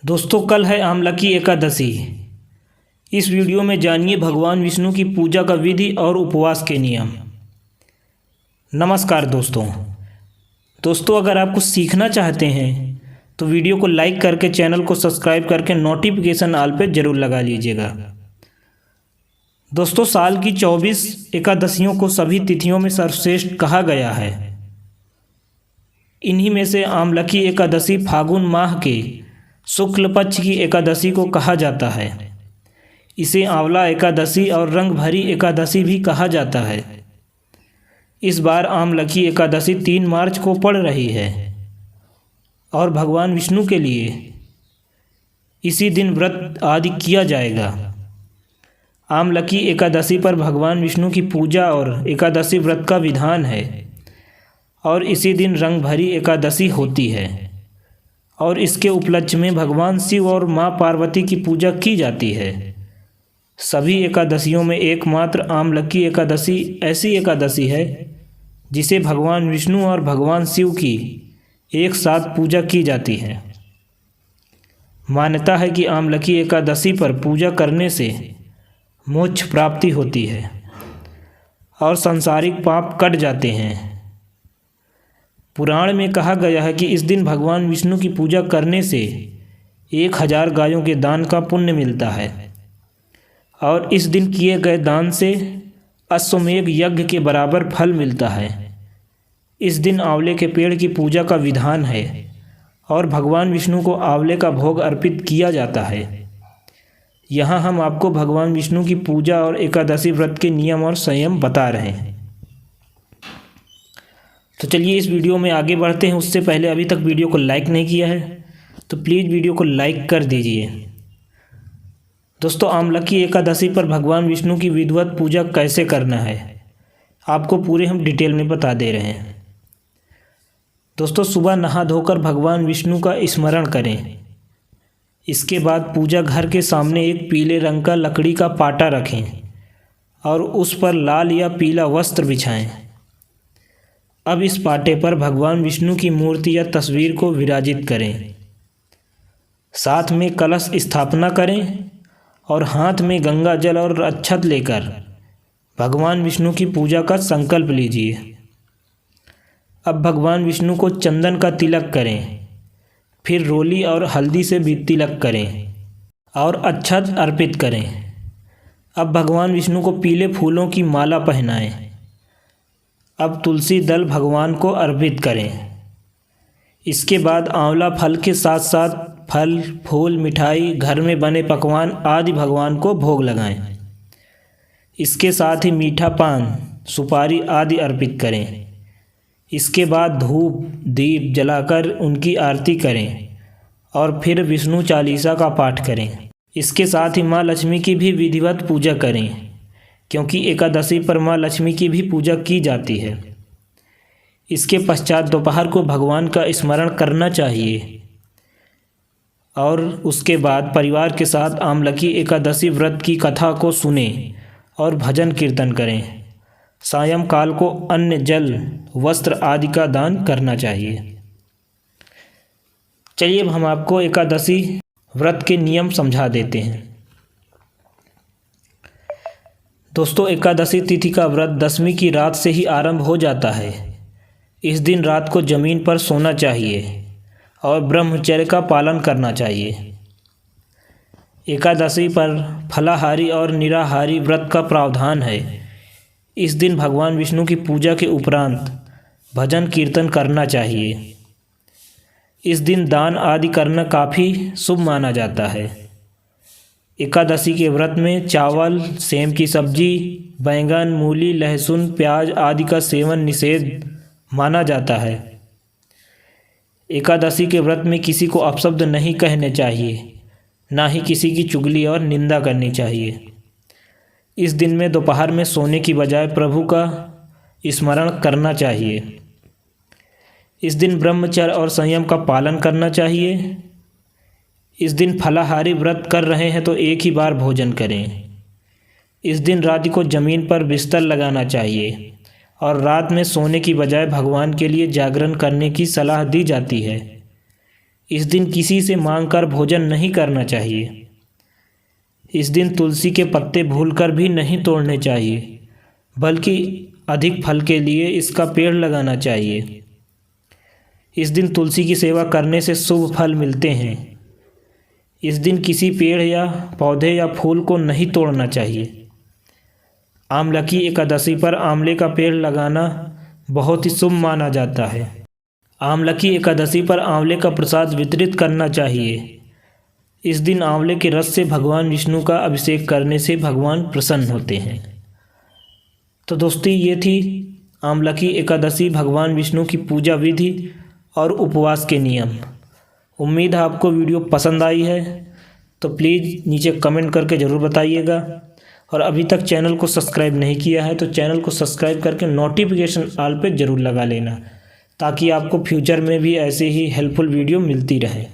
दोस्तों, कल है आमलकी एकादशी। इस वीडियो में जानिए भगवान विष्णु की पूजा का विधि और उपवास के नियम। नमस्कार दोस्तों, अगर आप कुछ सीखना चाहते हैं तो वीडियो को लाइक करके चैनल को सब्सक्राइब करके नोटिफिकेशन ऑल पे ज़रूर लगा लीजिएगा। दोस्तों, साल की 24 एकादशियों को सभी तिथियों में सर्वश्रेष्ठ कहा गया है। इन्हीं में से आमलकी एकादशी फागुन माह के शुक्ल पक्ष की एकादशी को कहा जाता है। इसे आंवला एकादशी और रंग भरी एकादशी भी कहा जाता है। इस बार आमलकी एकादशी 3 मार्च को पड़ रही है और भगवान विष्णु के लिए इसी दिन व्रत आदि किया जाएगा। आमलकी एकादशी पर भगवान विष्णु की पूजा और एकादशी व्रत का विधान है और इसी दिन रंग भरी एकादशी होती है और इसके उपलक्ष्य में भगवान शिव और माँ पार्वती की पूजा की जाती है। सभी एकादशियों में एकमात्र आमलकी एकादशी ऐसी एकादशी है जिसे भगवान विष्णु और भगवान शिव की एक साथ पूजा की जाती है। मान्यता है कि आमलकी एकादशी पर पूजा करने से मोक्ष प्राप्ति होती है और सांसारिक पाप कट जाते हैं। पुराण में कहा गया है कि इस दिन भगवान विष्णु की पूजा करने से 1000 गायों के दान का पुण्य मिलता है और इस दिन किए गए दान से अश्वमेध यज्ञ के बराबर फल मिलता है। इस दिन आंवले के पेड़ की पूजा का विधान है और भगवान विष्णु को आंवले का भोग अर्पित किया जाता है। यहाँ हम आपको भगवान विष्णु की पूजा और एकादशी व्रत के नियम और संयम बता रहे हैं। तो चलिए इस वीडियो में आगे बढ़ते हैं। उससे पहले अभी तक वीडियो को लाइक नहीं किया है तो प्लीज़ वीडियो को लाइक कर दीजिए। दोस्तों, आमलकी एकादशी पर भगवान विष्णु की विधिवत पूजा कैसे करना है आपको पूरे हम डिटेल में बता दे रहे हैं। दोस्तों, सुबह नहा धोकर भगवान विष्णु का स्मरण करें। इसके बाद पूजा घर के सामने एक पीले रंग का लकड़ी का पाटा रखें और उस पर लाल या पीला वस्त्र बिछाएं। अब इस पाटे पर भगवान विष्णु की मूर्ति या तस्वीर को विराजित करें। साथ में कलश स्थापना करें और हाथ में गंगा जल और अक्षत लेकर भगवान विष्णु की पूजा का संकल्प लीजिए। अब भगवान विष्णु को चंदन का तिलक करें, फिर रोली और हल्दी से भी तिलक करें और अक्षत अर्पित करें। अब भगवान विष्णु को पीले फूलों की माला पहनाएं। अब तुलसी दल भगवान को अर्पित करें। इसके बाद आंवला फल के साथ साथ फल, फूल, मिठाई, घर में बने पकवान आदि भगवान को भोग लगाएं। इसके साथ ही मीठा पान, सुपारी आदि अर्पित करें। इसके बाद धूप दीप जलाकर उनकी आरती करें और फिर विष्णु चालीसा का पाठ करें। इसके साथ ही माँ लक्ष्मी की भी विधिवत पूजा करें क्योंकि एकादशी पर माँ लक्ष्मी की भी पूजा की जाती है। इसके पश्चात दोपहर को भगवान का स्मरण करना चाहिए और उसके बाद परिवार के साथ आमलकी एकादशी व्रत की कथा को सुने और भजन कीर्तन करें। सायंकाल को अन्न, जल, वस्त्र आदि का दान करना चाहिए। चलिए अब हम आपको एकादशी व्रत के नियम समझा देते हैं। दोस्तों, एकादशी तिथि का व्रत दशमी की रात से ही आरंभ हो जाता है। इस दिन रात को जमीन पर सोना चाहिए और ब्रह्मचर्य का पालन करना चाहिए। एकादशी पर फलाहारी और निराहारी व्रत का प्रावधान है। इस दिन भगवान विष्णु की पूजा के उपरांत भजन कीर्तन करना चाहिए। इस दिन दान आदि करना काफ़ी शुभ माना जाता है। एकादशी के व्रत में चावल, सेम की सब्जी, बैंगन, मूली, लहसुन, प्याज आदि का सेवन निषेध माना जाता है। एकादशी के व्रत में किसी को अपशब्द नहीं कहने चाहिए, ना ही किसी की चुगली और निंदा करनी चाहिए। इस दिन में दोपहर में सोने की बजाय प्रभु का स्मरण करना चाहिए। इस दिन ब्रह्मचर्य और संयम का पालन करना चाहिए। इस दिन फलाहारी व्रत कर रहे हैं तो एक ही बार भोजन करें। इस दिन रात को ज़मीन पर बिस्तर लगाना चाहिए और रात में सोने की बजाय भगवान के लिए जागरण करने की सलाह दी जाती है। इस दिन किसी से मांगकर भोजन नहीं करना चाहिए। इस दिन तुलसी के पत्ते भूलकर भी नहीं तोड़ने चाहिए, बल्कि अधिक फल के लिए इसका पेड़ लगाना चाहिए। इस दिन तुलसी की सेवा करने से शुभ फल मिलते हैं। इस दिन किसी पेड़ या पौधे या फूल को नहीं तोड़ना चाहिए। आंवला की एकादशी पर आंवले का पेड़ लगाना बहुत ही शुभ माना जाता है। आंवला की एकादशी पर आंवले का प्रसाद वितरित करना चाहिए। इस दिन आंवले के रस से भगवान विष्णु का अभिषेक करने से भगवान प्रसन्न होते हैं। तो दोस्तों, ये थी आंवला की एकादशी, भगवान विष्णु की पूजा विधि और उपवास के नियम। उम्मीद है आपको वीडियो पसंद आई है, तो प्लीज़ नीचे कमेंट करके ज़रूर बताइएगा। और अभी तक चैनल को सब्सक्राइब नहीं किया है तो चैनल को सब्सक्राइब करके नोटिफिकेशन ऑल पे ज़रूर लगा लेना, ताकि आपको फ्यूचर में भी ऐसे ही हेल्पफुल वीडियो मिलती रहे।